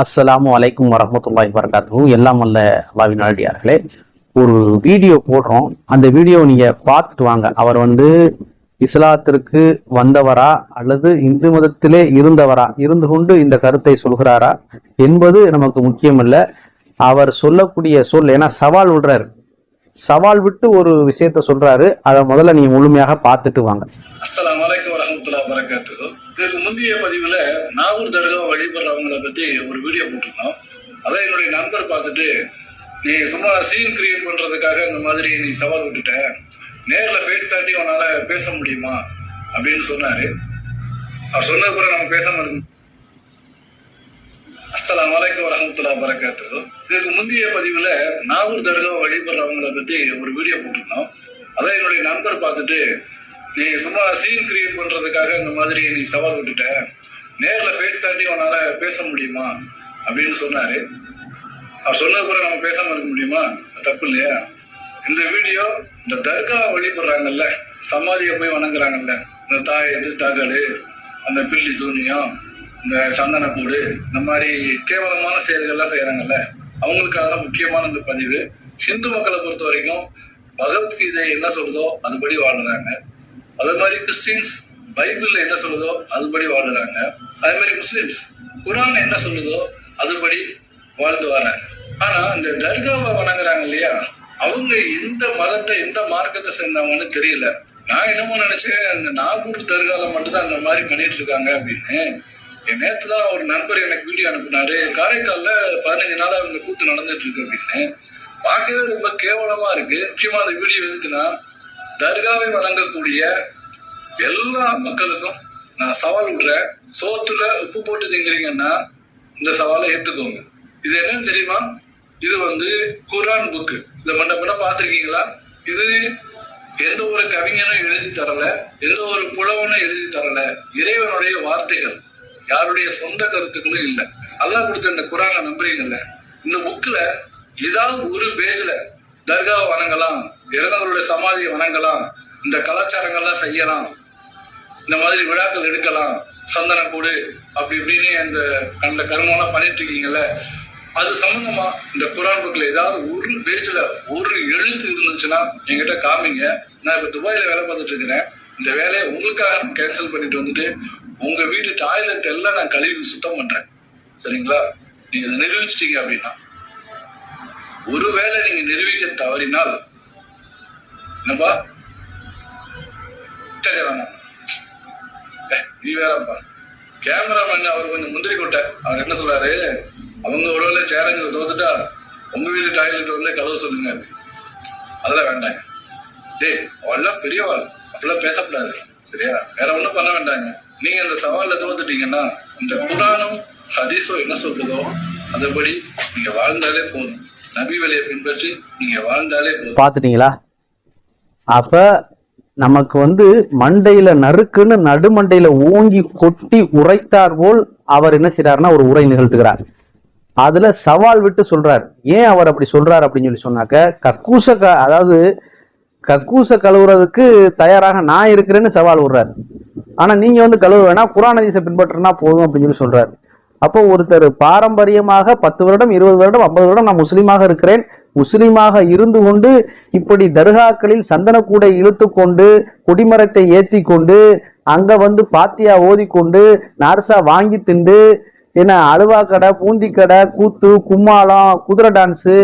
அஸ்ஸலாமு அலைக்கும் வரஹ்மத்துல்லாஹி வபரகாத்துஹு. எல்லாம் வல்ல அல்லாஹ்வின் நல்லடியார்களே, ஒரு வீடியோ போடுறோம். அந்த வீடியோ நீங்க பார்த்துட்டு வாங்க. அவர் இஸ்லாத்திற்கு வந்தவரா அல்லது இந்து மதத்திலே இருந்தவரா, இருந்து கொண்டு இந்த கருத்தை சொல்கிறாரா என்பது நமக்கு முக்கியமல்ல. அவர் சொல்லக்கூடிய சொல், ஏன்னா சவால் விடுறாரு, சவால் விட்டு ஒரு விஷயத்த சொல்றாரு. அதை முதல்ல நீங்க முழுமையாக பார்த்துட்டு வாங்க. அஸ்ஸலாமு அலைக்கும் வரஹ்மத்துல்லாஹி வபரகாத்துஹு. இதுக்கு முந்தைய பதிவுல நாகூர் தர்கா வழிபடுறவங்களை பத்தி ஒரு வீடியோ போட்டிருந்தோம். அதை என்னுடைய நண்பர் பார்த்துட்டு, நீ சும்மா சீன் கிரியேட் பண்றதுக்காக இந்த மாதிரி நீ சவால் விட்டுட்ட, நேர்ல ஃபேஸ் காட்டி உன்னால பேச முடியுமா அப்படின்னு சொன்னாரு. அவர் சொன்ன பிறகு நம்ம பேசாம இருக்கோம். அஸ்ஸலாமு அலைக்கும் வரஹ்மத்துல்லாஹி வபரகாத்துஹு. இதுக்கு முந்தைய பதிவுல நாகூர் தர்கா வழிபடுறவங்களை பத்தி ஒரு வீடியோ போட்டிருந்தோம். அதை என்னுடைய நண்பர் பார்த்துட்டு, நீ சும்மா சீன் கிரியேட் பண்றதுக்காக இந்த மாதிரி நீ சவால் விட்டுட்ட, நேர்ல ஃபேஸ் காட்டி உன்னால பேச முடியுமா அப்படின்னு சொன்னாரு. அவர் சொன்ன பிறகு நம்ம பேசாம இருக்க முடியுமா? தப்பு இல்லையா? இந்த வீடியோ இந்த தர்கா வழிபடுறாங்கல்ல, சமாதியை போய் வணங்குறாங்கல்ல, இந்த தாய் எதிர்த்தாக்கடு, அந்த பில்லி சூனியம், இந்த சந்தனக்கூடு, இந்த மாதிரி கேவலமான செயல்கள்லாம் செய்யறாங்கல்ல, அவங்களுக்காக முக்கியமான இந்த பதிவு. ஹிந்து மக்களை பொறுத்த வரைக்கும் பகவத்கீதை என்ன சொல்றதோ அதுபடி வாழ்றாங்க. அதே மாதிரி கிறிஸ்டின்ஸ் பைபிள்ல என்ன சொல்லுதோ அதுபடி வாழ்றாங்க. அதே மாதிரி முஸ்லிம்ஸ் குரான் என்ன சொல்லுதோ அதுபடி வாழ்ந்து வராங்க. ஆனா இந்த தர்காவை வணங்குறாங்க இல்லையா, அவங்க எந்த மதத்தை எந்த மார்க்கத்தை சேர்ந்தவங்கன்னு தெரியல. நான் என்னமோ நினைச்சேன், இந்த நாகூர் தர்கால மட்டும்தான் அந்த மாதிரி பண்ணிட்டு இருக்காங்க அப்படின்னு. என் நேற்று தான் ஒரு நண்பர் எனக்கு வீடியோ அனுப்புனாரு, காரைக்கால்ல 15 நாளா இந்த கூத்து நடந்துட்டு இருக்கு அப்படின்னு. பார்க்கவே ரொம்ப கேவலமா இருக்கு. முக்கியமா அந்த வீடியோ எதுக்குன்னா, தர்காவை வணங்கக்கூடிய எல்லா மக்களுக்கும் நான் சவால் விடுறேன், சோத்துல உப்பு போட்டு திங்கிறீங்கன்னா இந்த சவாலை ஏத்துக்கோங்க. இது என்னன்னு தெரியுமா? இது குரான் புக்கு. இதை மண்ட பார்த்துருக்கீங்களா? இது எந்த ஒரு கவிஞனும் எழுதி தரல, எந்த ஒரு புலவனும் எழுதி தரல. இறைவனுடைய வார்த்தைகள், யாருடைய சொந்த கருத்துக்களும் இல்லை. அல்லாஹ் கொடுத்த இந்த குரானை நம்புறீங்கல்ல, இந்த புக்ல ஏதாவது ஒரு பேஜ்ல தர்காவை வணங்கலாம், இறந்தவருடைய சமாதியை வணங்கலாம், இந்த கலாச்சாரங்கள்லாம் செய்யலாம், இந்த மாதிரி விழாக்கள் எடுக்கலாம், சந்தனக்கூடு அப்படி இப்படின்னு அந்த கண்ட கருமெல்லாம் பண்ணிட்டு இருக்கீங்கல்ல, அது சம்பந்தமா இந்த குரான் புக்ல ஏதாவது ஒரு பேஜ்ல ஒரு எழுத்து இருந்துச்சுன்னா என்கிட்ட காமிங்க. நான் இப்ப துபாயில வேலை பார்த்துட்டு இருக்கிறேன். இந்த வேலையை உங்களுக்காக நான் கேன்சல் பண்ணிட்டு வந்துட்டு உங்க வீட்டு டாய்லெட் எல்லாம் நான் கழுவி சுத்தம் பண்றேன். சரிங்களா? நீங்க இதை நிரூபிச்சிட்டீங்க அப்படின்னா, ஒருவேளை நீங்க நிரூபிக்க தவறினால் என்னப்பா நீ வேறப்பா கேமராமேன் அவர் கொஞ்சம் முந்திரி கொட்ட. அவர் என்ன சொல்றாரு, அவங்க ஒருவேளை சேலஞ்சில் தோத்துட்டா உங்க வீட்டு டாய்லெட் கழுவ சொல்லுங்க. அதெல்லாம் வேண்டாங்க. டேய், அவெல்லாம் பெரியவாள், அப்படிலாம் பேசக்கூடாது. சரியா? வேற ஒண்ணும் பண்ண வேண்டாங்க. நீங்க இந்த சவால்ல தோத்துட்டீங்கன்னா இந்த குரானும் ஹதீஸும் என்ன சொல்றதோ அதுபடி நீங்க வாழ்ந்தாலே போதும். நபி வழியை பின்பற்றி நீங்க வாழ்ந்தாலே போதும். பாத்துட்டீங்களா? அப்ப நமக்கு மண்டையில நறுக்குன்னு நடுமண்டையில ஓங்கி கொட்டி உரைத்தார் போல் அவர் என்ன செய்யறாருன்னா ஒரு உரை நிகழ்த்துகிறார். அதுல சவால் விட்டு சொல்றார். ஏன் அவர் அப்படி சொல்றாரு அப்படின்னு சொன்னாக்க, அதாவது கக்கூச கழுவுறதுக்கு தயாராக நான் இருக்கிறேன்னு சவால் விடுறாரு. ஆனா நீங்க கழுவ வேணாம், குர்ஆன் ஹதீஸை பின்பற்றினா போதும் அப்படின்னு சொல்றாரு. அப்போ ஒருத்தர் பாரம்பரியமாக 10 வருடம் 20 வருடம் 50 வருடம் நான் முஸ்லீமாக இருக்கிறேன், முஸ்லீமாக இருந்து கொண்டு இப்படி தர்காக்களில் சந்தனக்கூடை இழுத்து கொண்டு கொடிமரத்தை ஏற்றி கொண்டு அங்க பாத்தியா ஓதிக்கொண்டு நார்சா வாங்கி திண்டு என்ன அலுவா கடை, பூந்தி கடை, கூத்து, கும்மாளம், குதிரை டான்ஸு,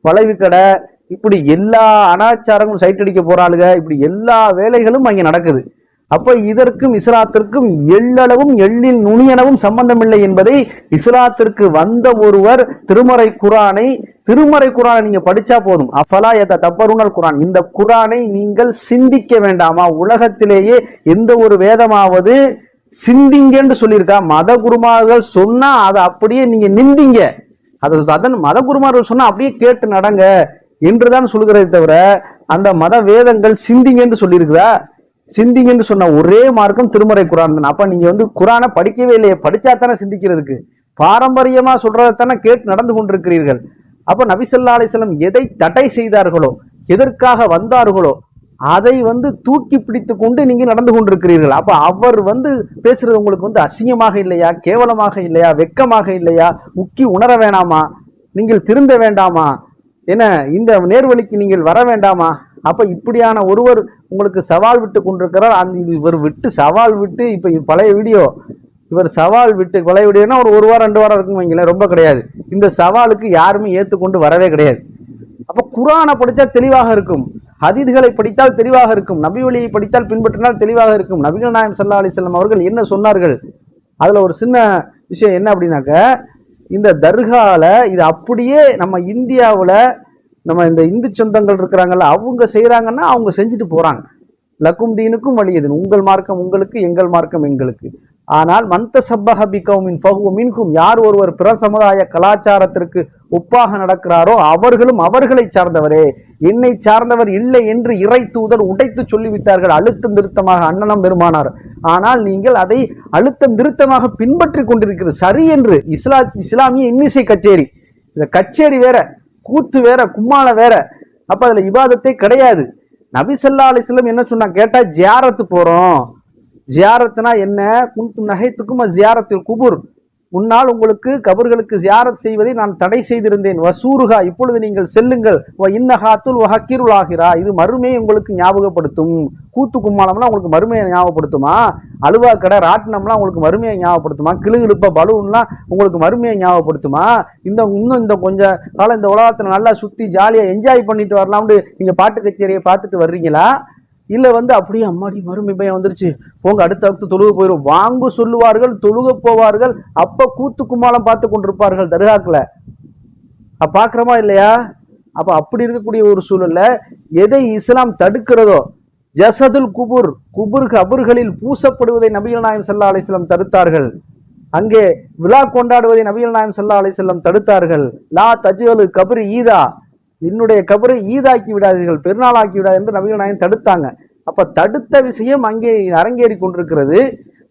வளைவு கடை, இப்படி எல்லா அனாச்சாரங்களும் சைட் அடிக்க போறாளுங்க. இப்படி எல்லா வேலைகளும் அங்கே நடக்குது. அப்ப இதற்கும் இஸ்லாத்திற்கும் எள்ளளவும் எள்ளில் நுனியனவும் சம்பந்தம் இல்லை என்பதை இஸ்லாத்திற்கு வந்த ஒருவர் திருமறை குரானை நீங்க படிச்சா போதும். அஃபலா யததப்பருனல் குரான், இந்த குரானை நீங்கள் சிந்திக்க வேண்டாமா? உலகத்திலேயே எந்த ஒரு வேதமாவது சிந்திங்கன்னு சொல்லியிருக்கா? மத குருமார்கள் சொன்னா அதை அப்படியே நீங்க நிந்திங்க, அதன் மத குருமார்கள் சொன்னா அப்படியே கேட்டு நடங்க என்றுதான் சொல்கிறதை தவிர அந்த மத வேதங்கள் சிந்திங்கன்னு சொல்லியிருக்குதா? சிந்திங்கன்னு சொன்ன ஒரே மார்க்கம் திருமறை குரான் தான். அப்ப நீங்க குரானை படிக்கவே இல்லையே, படிச்சா தானே சிந்திக்கிறதுக்கு. பாரம்பரியமா சொல்றதைத்தானே கேட்டு நடந்து கொண்டிருக்கிறீர்கள். அப்ப நபி ஸல்லல்லாஹு அலைஹி வஸல்லம் எதை தடை செய்தார்களோ, எதற்காக வந்தார்களோ அதை வந்து தூக்கி பிடித்து கொண்டு நீங்க நடந்து கொண்டிருக்கிறீர்கள். அப்ப அவர் வந்து பேசுறது உங்களுக்கு வந்து அசிங்கமாக இல்லையா, கேவலமாக இல்லையா, வெட்கமாக இல்லையா, முக்கி உணர வேணாமா, நீங்கள் திருந்த வேண்டாமா, என்ன இந்த நேர்வழிக்கு நீங்கள் வர வேண்டாமா? அப்ப இப்படியான ஒருவர் உங்களுக்கு சவால் விட்டு கொண்டிருக்கிறார். இவர் விட்டு சவால் விட்டு இப்ப பழைய வீடியோ, இவர் சவால் விட்டு பழைய வீடியோனா ஒரு வாரம் 2 வாரம் இருக்குன்னு வைங்களேன், ரொம்ப கிடையாது. இந்த சவாலுக்கு யாருமே ஏற்றுக்கொண்டு வரவே கிடையாது. அப்ப குர்ஆனை படித்தா தெளிவாக இருக்கும், ஹதீஸ்களை படித்தால் தெளிவாக இருக்கும், நபி வழியை படித்தால் பின்பற்றினால் தெளிவாக இருக்கும். நபிகள் நாயகம் ஸல்லல்லாஹு அலைஹி வஸல்லம் அவர்கள் என்ன சொன்னார்கள்? அதுல ஒரு சின்ன விஷயம் என்ன அப்படின்னாக்க, இந்த தர்கால இது அப்படியே நம்ம இந்தியாவுல நம்ம இந்த இந்து சொந்தங்கள் இருக்கிறாங்கல்ல, அவங்க செய்யறாங்கன்னா அவங்க செஞ்சுட்டு போறாங்க. லக்கும் தீனுக்கும் வலியது, உங்கள் மார்க்கம் உங்களுக்கு, எங்கள் மார்க்கம் எங்களுக்கு. ஆனால் மன்த சப்பஹ பிகௌமின் ஃபஹுவ மின்ஹும், யார் ஒருவர் பிற சமுதாய கலாச்சாரத்திற்கு ஒப்பாக நடக்கிறாரோ அவர்களும் அவர்களை சார்ந்தவரே, என்னை சார்ந்தவர் இல்லை என்று இறை தூதர் உடைத்து சொல்லிவிட்டார்கள், அழுத்தம் திருத்தமாக அண்ணனம் பெருமானார். ஆனால் நீங்கள் அதை அழுத்தம் திருத்தமாக பின்பற்றி கொண்டிருக்கிறது சரி என்று. இஸ்லாமிய இன்னிசை கச்சேரி, இந்த கச்சேரி வேற, கூத்து வேற, கும்மாள வேற. அப்ப அதுல இபாதத்தே கிடையாது. நபி ஸல்லல்லாஹு அலைஹி வஸல்லம் என்ன சொன்னா கேட்டா, ஜியாரத்து போறோம். ஜியாரத்துனா என்ன? குன்தும் நஹைத்துக்கும் ஜியாரத்தில் குபுர், முன்னால் உங்களுக்கு கபர்களுக்கு ஜியாரத் செய்வதை நான் தடை செய்திருந்தேன். வசூருகா, இப்பொழுது நீங்கள் செல்லுங்கள். இன்னஹாத்துல் வஹக்கிருல் ஆகிரா, இது மறுமையை உங்களுக்கு ஞாபகப்படுத்தும். கூத்து கும்மாளம்லாம் உங்களுக்கு மறுமையை ஞாபகப்படுத்துமா? அலுவா கடை ராட்டினம்லாம் உங்களுக்கு மறுமையை ஞாபகப்படுத்துமா? கிளுகிழுப்ப பலூன்லாம் உங்களுக்கு மறுமையை ஞாபகப்படுத்துமா? இன்னும் இந்த கொஞ்ச காலம் இந்த உலகத்துல நல்லா சுத்தி ஜாலியா என்ஜாய் பண்ணிட்டு வரலாம்னு நீங்க பாட்டு கச்சேரியை பார்த்துட்டு வர்றீங்களா? இல்ல வந்து அப்படியே அம்மாடி மறுமை பயம் வந்துருச்சு, போங்க அடுத்த வகுத்து தொழுக போயிடும், வாங்கு சொல்லுவார்கள், தொழுக போவார்கள். அப்ப கூத்து கும்மாளம் பார்த்து கொண்டிருப்பார்கள் தர்காக்களை. பாக்குறோமா இல்லையா? அப்ப அப்படி இருக்கக்கூடிய ஒரு சூழல்ல எதை இஸ்லாம் தடுக்கிறதோ, ஜசதுல் குபுர், கபர்களில் பூசப்படுவதை நபிகள் நாயகம் ஸல்லல்லாஹு அலைஹி வஸல்லம் தடுத்தார்கள். அங்கே விழா கொண்டாடுவதை நபிகள் நாயகம் ஸல்லல்லாஹு அலைஹி வஸல்லம் தடுத்தார்கள். லா தஜ்அலு கப்ரி ஈதா, என்னுடைய கபரை ஈதாக்கி விடாதீர்கள், பெருநாளாக்கி விடாது என்று நபிகள் நாயகம் தடுத்தாங்க. அப்ப தடுத்த விஷயம் அங்கே அரங்கேறி கொண்டிருக்கிறது.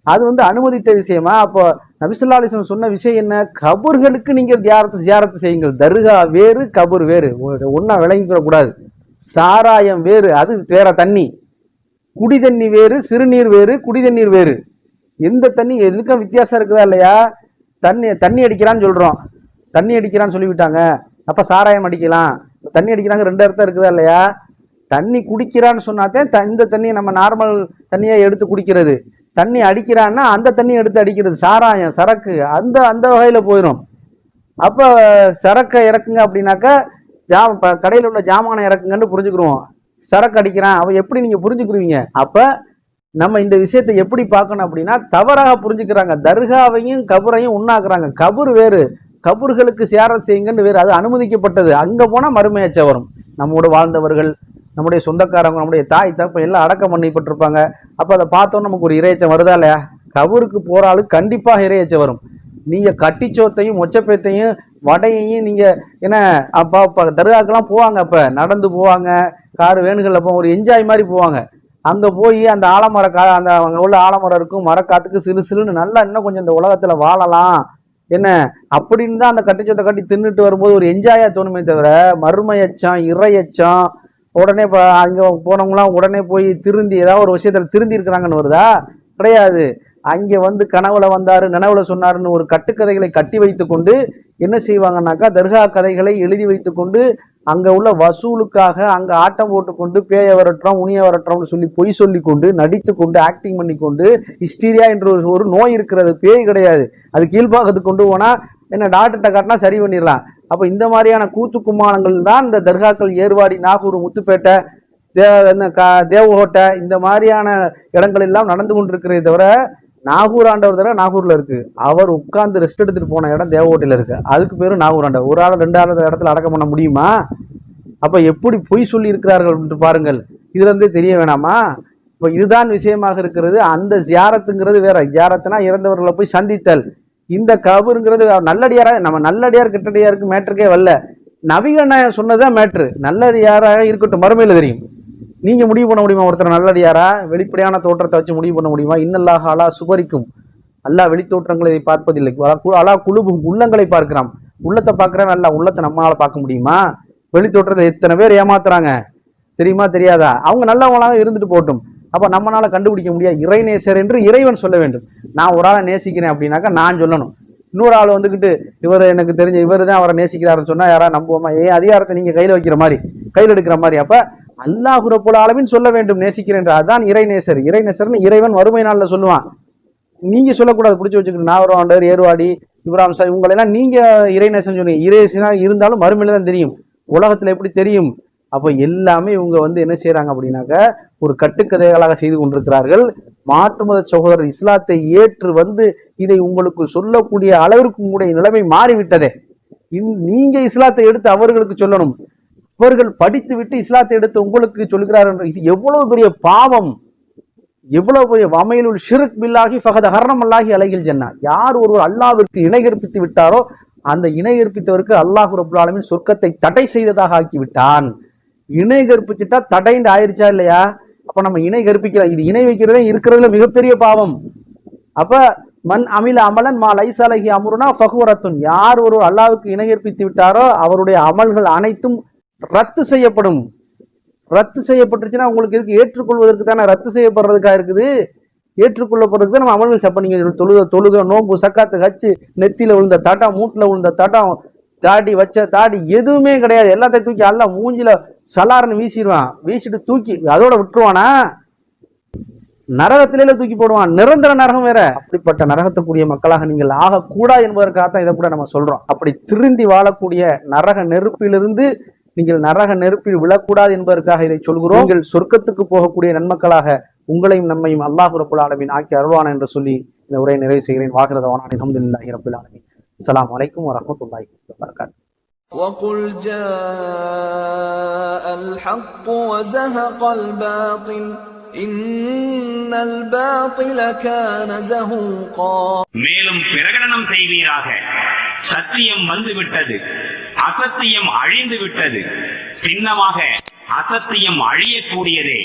அது வந்து அனுமதித்த விஷயமா? அப்போ நபி ஸல்லல்லாஹு அலைஹி வஸல்லம் சொன்ன விஷயம் என்ன? கபர்களுக்கு நீங்கள் ஜியாரத்து செய்யுங்கள். தர்கா வேறு, கபர் வேறு, ஒன்னா விளங்கிக்க கூடாது. சாராயம் வேறு, அது வேற தண்ணி. குடி தண்ணி வேறு, சிறுநீர் வேறு, குடி தண்ணீர் வேறு. எந்த தண்ணி எதுக்கும் வித்தியாசம் இருக்குதா இல்லையா? தண்ணி அடிக்கிறான்னு சொல்றோம், தண்ணி அடிக்கிறான்னு சொல்லிவிட்டாங்க. அப்ப சாராயம் அடிக்கலாம், தண்ணி அடிக்கிறாங்க, 2 அர்த்தம் இருக்குதா இல்லையா? தண்ணி குடிக்கிறான்னு சொன்னாதான் இந்த தண்ணியை நம்ம நார்மல் தண்ணியை எடுத்து குடிக்கிறது. தண்ணி அடிக்கிறான்னா அந்த தண்ணியை எடுத்து அடிக்கிறது. சாராயம், சரக்கு, அந்த வகையில போயிடும். அப்ப சரக்கை இறக்குங்க அப்படின்னாக்கா கடையில் உள்ள ஜாமானை இறக்குங்கன்னு புரிஞ்சுக்கிறோம். சரக்கு அடிக்கிறான் அவன் எப்படி நீங்க புரிஞ்சுக்குருவீங்க? அப்ப நம்ம இந்த விஷயத்தை எப்படி பார்க்கணும் அப்படின்னா, தவறாக புரிஞ்சுக்கிறாங்க. தர்காவையும் கபரையும் உண்ணாக்குறாங்க. கபர் வேறு, கபர்களுக்கு சியாரத் செய்யுங்கன்னு வேறு, அது அனுமதிக்கப்பட்டது. அங்க போனா மறுமையச்ச வரும். நம்மோடு வாழ்ந்தவர்கள், நம்முடைய சொந்தக்காரங்க, நம்முடைய தாய் தப்ப எல்லாம் அடக்கம் பண்ணிப்பட்டிருப்பாங்க. அப்ப அதை பார்த்தோம் நமக்கு ஒரு இறையச்சம் வருதா இல்லையா? கபருக்கு போற ஆளு கண்டிப்பாக இறையச்சம் வரும். நீங்க கட்டிச்சோத்தையும் மொச்சப்பேத்தையும் வடையையும் நீங்க என்ன அப்ப தர்காக்கெல்லாம் போவாங்க, அப்ப நடந்து போவாங்க, காரு வேணுகள்ல போவாங்க, ஒரு என்ஜாய் மாதிரி போவாங்க. அங்க போய் அந்த ஆலமர அந்த அங்க உள்ள ஆலமரம் இருக்கும், மரக்காத்துக்கு சிலு சிலுன்னு நல்லா இன்னும் கொஞ்சம் இந்த உலகத்துல வாழலாம் என்ன அப்படின்னு தான் அந்த கட்டிச்சோத்தை கட்டி தின்னுட்டு வரும்போது ஒரு என்ஜாயா தோணுமே தவிர, மறுமையச்சம், இறையச்சம், உடனே அங்க போனவங்களாம் உடனே போய் திருந்தி ஏதாவது ஒரு விஷயத்துல திருந்தி இருக்கிறாங்கன்னு வருதா? கிடையாது. அங்க வந்து கனவுல வந்தாரு, நினைவுல சொன்னாருன்னு ஒரு கட்டுக்கதைகளை கட்டி வைத்து கொண்டு என்ன செய்வாங்கன்னாக்கா, தர்கா கதைகளை எழுதி வைத்து கொண்டு அங்க உள்ள வசூலுக்காக அங்க ஆட்டம் போட்டுக்கொண்டு பேய வரட்டுறோம், உனிய வரட்டுறோம்னு சொல்லி பொய் சொல்லி கொண்டு நடித்து கொண்டு ஆக்டிங் பண்ணி கொண்டு, ஹிஸ்டீரியா என்ற ஒரு நோய் இருக்கிறது, பேய் கிடையாது. அது கீழ்பாக்கத்துக்கு கொண்டு போனா என்ன டாக்டர்கிட்ட காட்டினா சரி பண்ணிடலாம். அப்ப இந்த மாதிரியான கூத்து கும்மாளங்கள் தான் இந்த தர்காக்கள், ஏர்வாடி, நாகூர், முத்துப்பேட்டை, தேவகோட்டை, இந்த மாதிரியான இடங்கள் எல்லாம் நடந்து கொண்டிருக்கிறதே தவிர, நாகூர் ஆண்டவர் தவிர நாகூர்ல இருக்கு. அவர் உட்கார்ந்து ரெஸ்ட் எடுத்துட்டு போன இடம் தேவகோட்டையில இருக்கு, அதுக்கு பேரு நாகூர் ஆண்டவர். ஒரு ஆள் 2 ஆள் இடத்துல அடக்கம் பண்ண முடியுமா? அப்ப எப்படி பொய் சொல்லி இருக்கிறார்கள் என்று பாருங்கள். இதுல இருந்தே தெரிய வேணாமா? இப்ப இதுதான் விஷயமாக இருக்கிறது. அந்த ஜியாரத்துங்கிறது வேற. ஜியாரத்துனா இறந்தவர்களை போய் சந்தித்தல். இந்த கபருங்கிறது நல்லடியாரா, நம்ம நல்லடியார் கெட்டடியாருக்கு மேட்டருக்கே வரல. நபிகள் நாயகம் சொன்னதான் மேட்ரு. நல்லடியாராக இருக்கட்டும், மறுமையில தெரியும். நீங்க முடிவு பண்ண முடியுமா ஒருத்தர் நல்லடியாரா? வெளிப்படையான தோற்றத்தை வச்சு முடிவு பண்ண முடியுமா? இன்னல்லாஹ் அலா சுபரிக்கும், அல்லாஹ் வெளித்தோற்றங்களை பார்ப்பதில்லை, அலா குலுபு, உள்ளங்களை பார்க்கிறான். உள்ளத்தை பார்க்கிறேன், அல்ல உள்ளத்தை நம்மளால பார்க்க முடியுமா? வெளித்தோற்றத்தை எத்தனை பேர் ஏமாத்துறாங்க. தெரியுமா தெரியாதா? அவங்க நல்லவங்களாக இருந்துட்டு போட்டும். அப்ப நம்மளால கண்டுபிடிக்க முடியாது இறைநேசர் என்று இறைவன் சொல்ல வேண்டும். நான் ஒரு ஆளை நேசிக்கிறேன் அப்படின்னாக்கா நான் சொல்லணும். இன்னொரு ஆள் வந்துகிட்டு இவர் எனக்கு தெரிஞ்ச இவர் தான் அவரை நேசிக்கிறாருன்னு சொன்னா யாராவது நம்புவோமா? அதிகாரத்தை நீங்க கையில வைக்கிற மாதிரி, கையில் எடுக்கிற மாதிரி. அப்ப அல்லாஹ் ரப்புல் ஆலமீன் சொல்ல வேண்டும் நேசிக்கிறேன். அதுதான் இறைநேசர். இறைநேசர்னு இறைவன் வறுமை நாள்ல சொல்லுவான். நீங்க சொல்லக்கூடாது. பிடிச்சி வச்சுக்கணும். நாவரவாண்டர், ஏர்வாடி, இப்ராஹிம் சாஹிப் இவங்களெல்லாம் நீங்க இறைநேசன் சொன்னீங்க. இறைநேசனா இருந்தாலும் மறுமையில தான் தெரியும். உலகத்துல எப்படி தெரியும்? அப்ப எல்லாமே இவங்க என்ன செய்யறாங்க அப்படின்னாக்க ஒரு கட்டுக்கதைகளாக செய்து கொண்டிருக்கிறார்கள். மாற்று மத சகோதரர் இஸ்லாத்தை ஏற்று இதை உங்களுக்கு சொல்லக்கூடிய அளவிற்கு உங்களுடைய நிலைமை மாறிவிட்டதே. நீங்க இஸ்லாத்தை எடுத்து அவர்களுக்கு சொல்லணும். அவர்கள் படித்து விட்டு இஸ்லாத்தை எடுத்து உங்களுக்கு சொல்கிறார்கள். இது எவ்வளவு பெரிய பாவம், எவ்வளவு பெரிய வமையிலுள் ஷிர்க் பில்லாஹி ஃபகத் ஹர்ரமல்லாஹி அலைஹில் ஜன்னா. யார் ஒருவர் அல்லாஹ்விற்கு இணை கற்பித்து விட்டாரோ அந்த இணை கற்பித்தவருக்கு அல்லாஹ் ரப்புல் ஆலமீன் சொர்க்கத்தை தடை செய்ததாக ஆக்கி விட்டான். இணை கற்பிச்சுட்டா தடைந்து ஆயிருச்சா இல்லையா? அப்ப நம்ம இணை கற்பிக்கலாம். இது இணை வைக்கிறதே இருக்கிறதுல மிகப்பெரிய பாவம். அப்ப மன் அமில அமலன் மா லைஸ அலைஹி அம்ருனா ஃபஹுவரத்துன். யார் ஒருவர் அல்லாஹ்வுக்கு இணை கற்பித்து விட்டாரோ அவருடைய அமல்கள் அனைத்தும் ரத்து செய்யப்படும். ரத்து செய்யப்பட்டுச்சுன்னா உங்களுக்கு இருக்கு ஏற்றுக்கொள்வதற்கு தானே ரத்து செய்யப்படுறதுக்காக இருக்குது. ஏற்றுக்கொள்ளப்படுறதுக்கு நம்ம அமல்கள் சப்ப நீங்க தொழுக நோம்பு சக்காத்து ஹஜ்ஜு நெத்தியில விழுந்த தட்டம் மூட்டுல விழுந்த தட்டம் தாடி வச்ச தாடி எதுவுமே கிடையாது. எல்லாத்தையும் தூக்கி அல்ல மூஞ்சில சலார்னு வீசிடுவான். வீசிட்டு தூக்கி அதோட விட்டுருவானா? நரகத்திலே தூக்கி போடுவான். நிரந்தர நரகம் வேற. அப்படிப்பட்ட நரகத்துக்குரிய மக்களாக நீங்கள் ஆகக்கூடா என்பதற்காகத்தான் இதை கூட நம்ம சொல்றோம். அப்படி திருந்தி வாழக்கூடிய நரக நெருப்பிலிருந்து நீங்கள் நரக நெருப்பில் விழக்கூடாது என்பதற்காக இதை சொல்கிறோம். நீங்கள் சொர்க்கத்துக்கு போகக்கூடிய நன்மக்களாக உங்களையும் நம்மையும் அல்லாஹ் ரப்புல் ஆலமீன் ஆக்கி அருள்வான் என்று சொல்லி இந்த உரையை நிறைவு செய்கிறேன். வாஹிரதவானா அல்ஹம்துலில்லாஹி ரப்பில் ஆலமீன். அஸ்ஸலாமு அலைக்கும் வரஹ்மத்துல்லாஹி வபரகாத்துஹு. وقل جاء الحق وزهق الباطل إن الباطل كان زهوقا. மேலும் பிரகடனம் செய்வீராக, சத்தியம் வந்துவிட்டது, அசத்தியம் அழிந்து விட்டது, சின்னமாக அசத்தியம் அழியக்கூடியதே.